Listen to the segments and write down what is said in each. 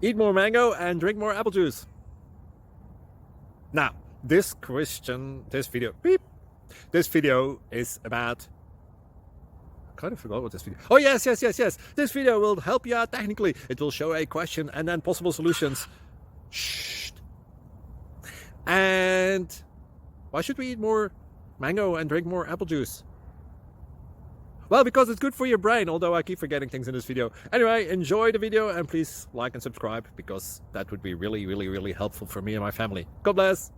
Eat more mango and drink more apple juice. Now, this video is about... I kind of forgot what this video... Oh, yes. This video will help you out technically. It will show a question and then possible solutions. Shh. And why should we eat more mango and drink more apple juice? Well, because it's good for your brain, although I keep forgetting things in this video. Anyway, enjoy the video and please like and subscribe, because that would be really helpful for me and my family. God bless!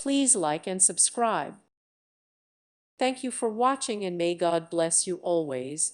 Please like and subscribe. Thank you for watching, and may God bless you always.